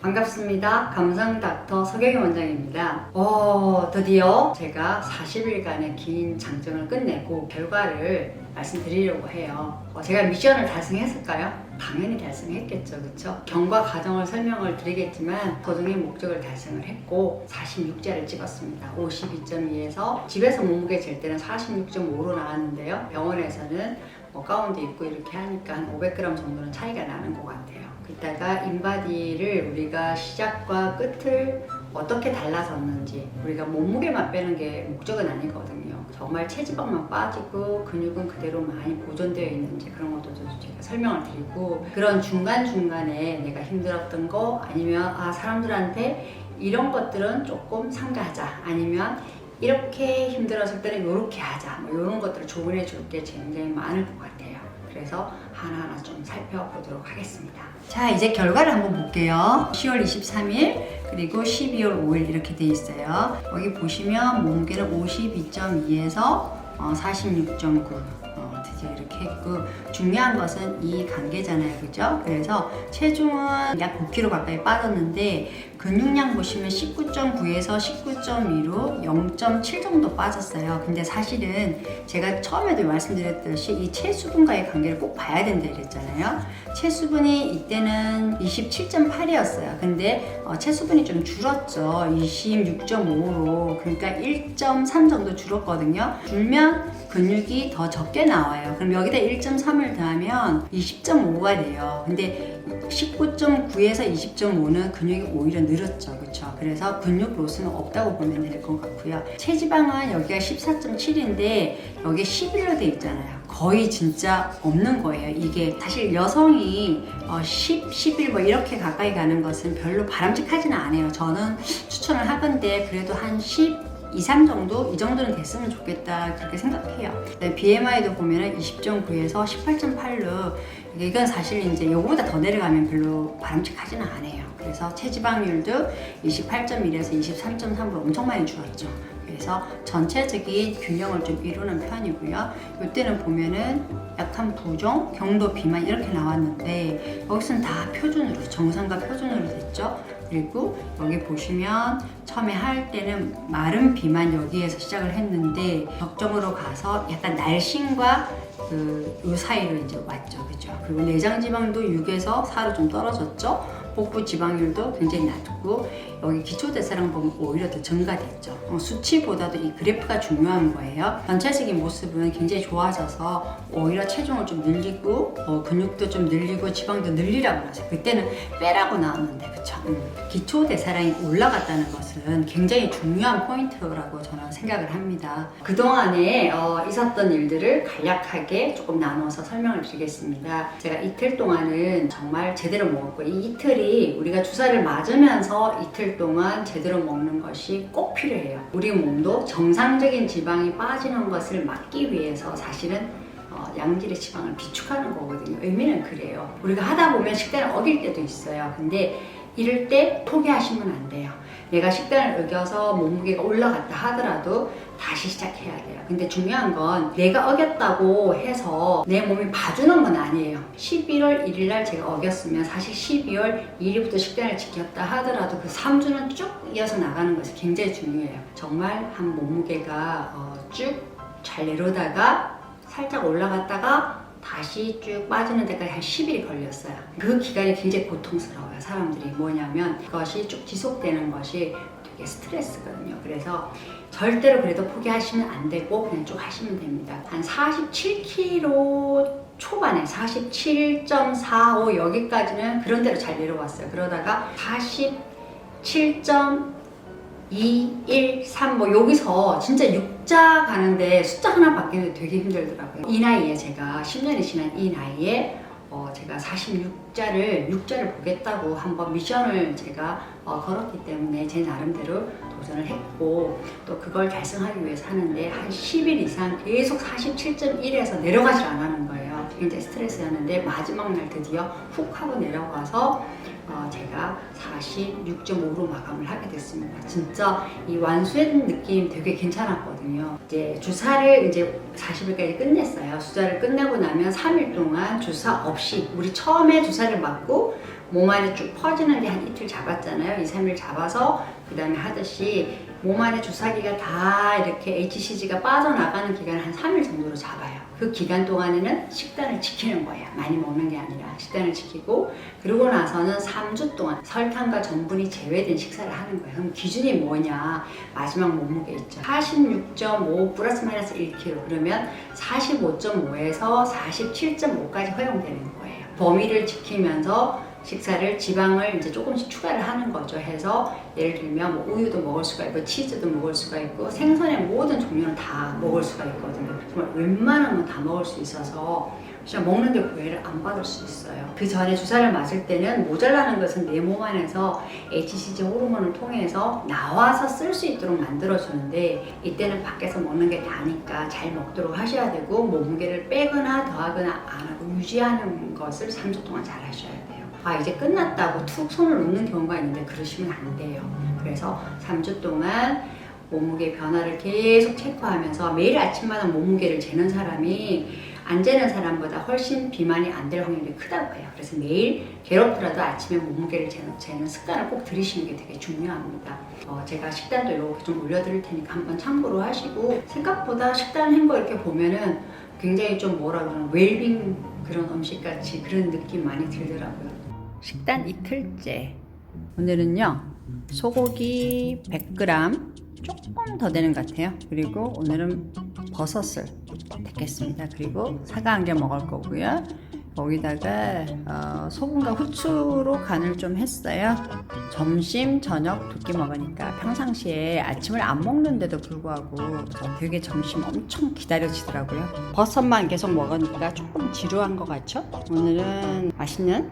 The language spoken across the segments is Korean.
반갑습니다. 감성 닥터 서경희 원장입니다. 드디어 제가 40일간의 긴 장정을 끝내고 결과를 말씀드리려고 해요. 제가 미션을 달성했을까요? 당연히 달성했겠죠, 그쵸? 경과 과정을 설명을 드리겠지만 도중에 목적을 달성을 했고 46자를 찍었습니다. 52.2에서 집에서 몸무게 잴 때는 46.5로 나왔는데요. 병원에서는 가운도 입고 이렇게 하니까 한 500g 정도는 차이가 나는 것 같아요. 이따가 인바디를 우리가 시작과 끝을 어떻게 달라졌는지, 우리가 몸무게만 빼는 게 목적은 아니거든요. 정말 체지방만 빠지고 근육은 그대로 많이 보존되어 있는지 그런 것도 제가 설명을 드리고, 그런 중간중간에 내가 힘들었던 거, 아니면 사람들한테 이런 것들은 조금 삼가하자, 아니면 이렇게 힘들었을 때는 이렇게 하자, 이런 것들을 조언해 줄 게 굉장히 많을 것 같아요. 그래서 하나하나 좀 살펴보도록 하겠습니다. 자, 이제 결과를 한번 볼게요. 10월 23일 그리고 12월 5일 이렇게 돼 있어요. 여기 보시면 몸무게는 52.2에서 46.9 드디어 이렇게 했고, 중요한 것은 이 관계잖아요, 그죠? 그래서 체중은 약 9kg 가까이 빠졌는데 근육량 보시면 19.9에서 19.2로 0.7 정도 빠졌어요. 근데 사실은 제가 처음에도 말씀드렸듯이 이 체수분과의 관계를 꼭 봐야 된다 그랬잖아요. 체수분이 이때는 27.8이었어요. 근데 체수분이 좀 줄었죠. 26.5로. 그러니까 1.3 정도 줄었거든요. 줄면 근육이 더 적게 나와요. 그럼 여기다 1.3을 더하면 20.5가 돼요. 근데 19.9에서 20.5는 근육이 오히려 늘었죠. 그렇죠? 그래서 근육 로스는 없다고 보면 될 것 같고요. 체지방은 여기가 14.7인데 여기 11로 돼 있잖아요. 거의 진짜 없는 거예요. 이게 사실 여성이 10, 11 뭐 이렇게 가까이 가는 것은 별로 바람직하지는 않아요. 저는 추천을 하건데 그래도 한 10, 2, 3 정도? 이 정도는 됐으면 좋겠다 그렇게 생각해요. BMI도 보면은 20.9에서 18.8로, 이건 사실 이제 요거보다 더 내려가면 별로 바람직하지는 않아요. 그래서 체지방률도 28.1에서 23.3으로 엄청 많이 줄었죠. 그래서 전체적인 균형을 좀 이루는 편이고요. 이때는 보면은 약한 부종, 경도 비만 이렇게 나왔는데 여기서는 다 표준으로, 정상과 표준으로 됐죠. 그리고 여기 보시면 처음에 할 때는 마른 비만 여기에서 시작을 했는데 적정으로 가서 약간 날씬과 요 사이로 이제 왔죠, 그죠? 그리고 내장 지방도 6에서 4로 좀 떨어졌죠. 복부 지방률도 굉장히 낮고, 여기 기초대사량 보면 오히려 더 증가됐죠. 수치보다도 이 그래프가 중요한 거예요. 전체적인 모습은 굉장히 좋아져서 오히려 체중을 좀 늘리고 근육도 좀 늘리고 지방도 늘리라고 그러죠. 그때는 빼라고 나왔는데, 그쵸? 기초대사량이 올라갔다는 것은 굉장히 중요한 포인트라고 저는 생각을 합니다. 그동안에 있었던 일들을 간략하게 조금 나눠서 설명을 드리겠습니다. 제가 이틀 동안은 정말 제대로 먹었고, 이 이틀이 우리가 주사를 맞으면서 이틀 동안 제대로 먹는 것이 꼭 필요해요. 우리 몸도 정상적인 지방이 빠지는 것을 막기 위해서 사실은 양질의 지방을 비축하는 거거든요. 의미는 그래요. 우리가 하다 보면 식단을 어길 때도 있어요. 근데 이럴 때 포기하시면 안 돼요. 내가 식단을 어겨서 몸무게가 올라갔다 하더라도 다시 시작해야 돼요. 근데 중요한 건 내가 어겼다고 해서 내 몸이 봐주는 건 아니에요. 11월 1일 날 제가 어겼으면 사실 12월 1일부터 식단을 지켰다 하더라도 그 3주는 쭉 이어서 나가는 것이 굉장히 중요해요. 정말 한 몸무게가 쭉 잘 내려오다가 살짝 올라갔다가 다시 쭉 빠지는 데까지 한 10일이 걸렸어요. 그 기간이 굉장히 고통스러워요. 사람들이 뭐냐면 그것이 쭉 지속되는 것이 되게 스트레스거든요. 그래서 절대로 그래도 포기하시면 안 되고 그냥 쭉 하시면 됩니다. 한 47kg 초반에 47.45 여기까지는 그런 대로 잘 내려왔어요. 그러다가 47.2, 1, 3 여기서 진짜 6자 가는데 숫자 하나 바뀌는데 되게 힘들더라고요. 이 나이에 제가 10년이 지난 이 나이에 제가 46자를 6자를 보겠다고 한번 미션을 제가 걸었기 때문에 제 나름대로 도전을 했고, 또 그걸 달성하기 위해서 하는데 한 10일 이상 계속 47.1에서 내려가질 않았는 거예요. 굉장히 스트레스였는데 마지막 날 드디어 훅 하고 내려가서 제가 46.5로 마감을 하게 됐습니다. 진짜 이 완수한 느낌 되게 괜찮았거든요. 이제 주사를 이제 40일까지 끝냈어요. 주사를 끝내고 나면 3일 동안 주사 없이, 우리 처음에 주사를 맞고 몸 안에 쭉 퍼지는 데 한 이틀 잡았잖아요. 2, 3일 잡아서 그 다음에 하듯이 몸 안에 주사기가 다 이렇게 HCG가 빠져나가는 기간을 한 3일 정도로 잡아요. 그 기간 동안에는 식단을 지키는 거예요. 많이 먹는 게 아니라 식단을 지키고, 그러고 나서는 3주 동안 설탕과 전분이 제외된 식사를 하는 거예요. 그럼 기준이 뭐냐? 마지막 몸무게 있죠. 46.5 플러스 마이너스 1kg. 그러면 45.5에서 47.5까지 허용되는 거예요. 범위를 지키면서 식사를, 지방을 이제 조금씩 추가를 하는 거죠. 해서 예를 들면 뭐 우유도 먹을 수가 있고 치즈도 먹을 수가 있고 생선의 모든 종류는 다 먹을 수가 있거든요. 정말 웬만하면 다 먹을 수 있어서 진짜 먹는데 구애를 안 받을 수 있어요. 그 전에 주사를 맞을 때는 모자라는 것은 내 몸 안에서 HCG 호르몬을 통해서 나와서 쓸 수 있도록 만들어주는데, 이때는 밖에서 먹는 게 다니까 잘 먹도록 하셔야 되고, 몸무게를 빼거나 더하거나 안 하고 유지하는 것을 3주 동안 잘 하셔야 돼요. 아, 이제 끝났다고 툭 손을 놓는 경우가 있는데 그러시면 안 돼요. 그래서 3주 동안 몸무게 변화를 계속 체크하면서 매일 아침마다 몸무게를 재는 사람이 안 재는 사람보다 훨씬 비만이 안 될 확률이 크다고 해요. 그래서 매일 괴롭더라도 아침에 몸무게를 재는 습관을 꼭 들이시는 게 되게 중요합니다. 제가 식단도 이렇게 좀 올려드릴 테니까 한번 참고로 하시고, 생각보다 식단 한 거 이렇게 보면은 굉장히 좀 뭐라 그러나 웰빙 그런 음식같이 그런 느낌 많이 들더라고요. 식단 이틀째. 오늘은요, 소고기 100g 조금 더 되는 것 같아요. 그리고 오늘은 버섯을 택했습니다. 그리고 사과 한 개 먹을 거고요. 거기다가 소금과 후추로 간을 좀 했어요. 점심, 저녁 두 끼 먹으니까 평상시에 아침을 안 먹는데도 불구하고 되게 점심 엄청 기다려지더라고요. 버섯만 계속 먹으니까 조금 지루한 것 같죠? 오늘은 맛있는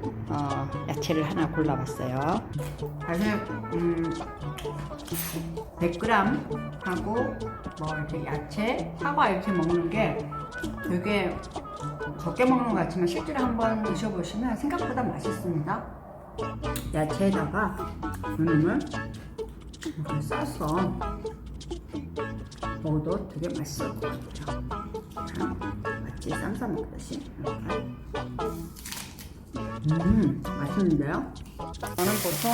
야채를 하나 골라봤어요. 사실 100g 하고 뭐 이렇게 야채, 사과 이렇게 먹는 게 되게 적게 먹는 것 같지만 실제로 한번 드셔보시면 생각보다 맛있습니다. 야채에다가 이렇게 싸서 먹어도 되게 맛있을 것 같아요. 마치 쌈 싸 먹듯이 이렇게. 맛있는데요? 저는 보통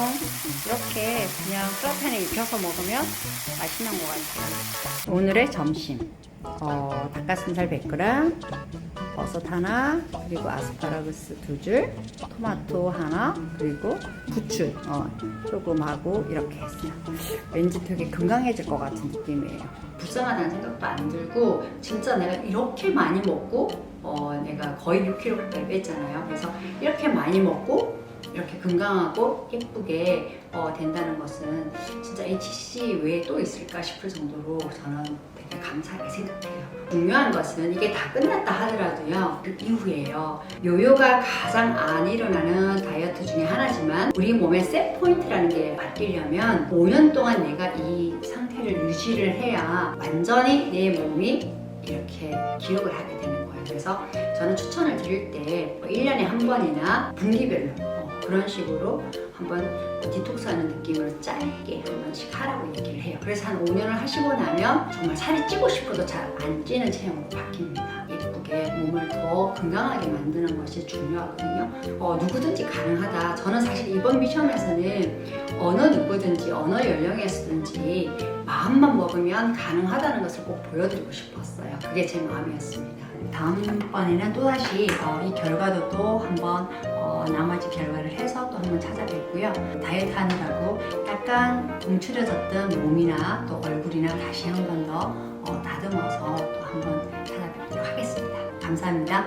이렇게 그냥 프라이팬에 익혀서 먹으면 맛있는 것 같아요. 오늘의 점심, 닭가슴살 100g, 버섯 하나, 그리고 아스파라거스 2줄, 토마토 하나, 그리고 부추 조금 하고 이렇게 했어요. 왠지 되게 건강해질 것 같은 느낌이에요. 불쌍하다는 생각도 안 들고, 진짜 내가 이렇게 많이 먹고 내가 거의 6kg 가까이 뺐잖아요. 그래서 이렇게 많이 먹고 이렇게 건강하고 예쁘게 된다는 것은 진짜 HCG 외에 또 있을까 싶을 정도로 저는 되게 감사하게 생각해요. 중요한 것은 이게 다 끝났다 하더라도요, 그 이후에요. 요요가 가장 안 일어나는 다이어트 중에 하나지만 우리 몸의 셋 포인트라는 게 바뀌려면 5년 동안 내가 이 상태를 유지를 해야 완전히 내 몸이 이렇게 기록을 하게 되는 거예요. 그래서 저는 추천을 드릴 때 1년에 한 번이나 분기별로 그런 식으로 한번 디톡스하는 느낌을 짧게 한 번씩 하라고 얘기를 해요. 그래서 한 5년을 하시고 나면 정말 살이 찌고 싶어도 잘 안 찌는 체형으로 바뀝니다. 예쁘게 몸을 더 건강하게 만드는 것이 중요하거든요. 누구든지 가능하다. 저는 사실 이번 미션에서는 어느 누구든지 어느 연령에서든지 마음만 먹으면 가능하다는 것을 꼭 보여드리고 싶었어요. 그게 제 마음이었습니다. 다음번에는 또다시 이 결과도 또 한번 나머지 결과를 해서 또 한번 찾아뵙고요. 다이어트 하느라고 약간 움츠려졌던 몸이나 또 얼굴이나 다시 한 번 더 다듬어서 또 한번 찾아뵙도록 하겠습니다. 감사합니다.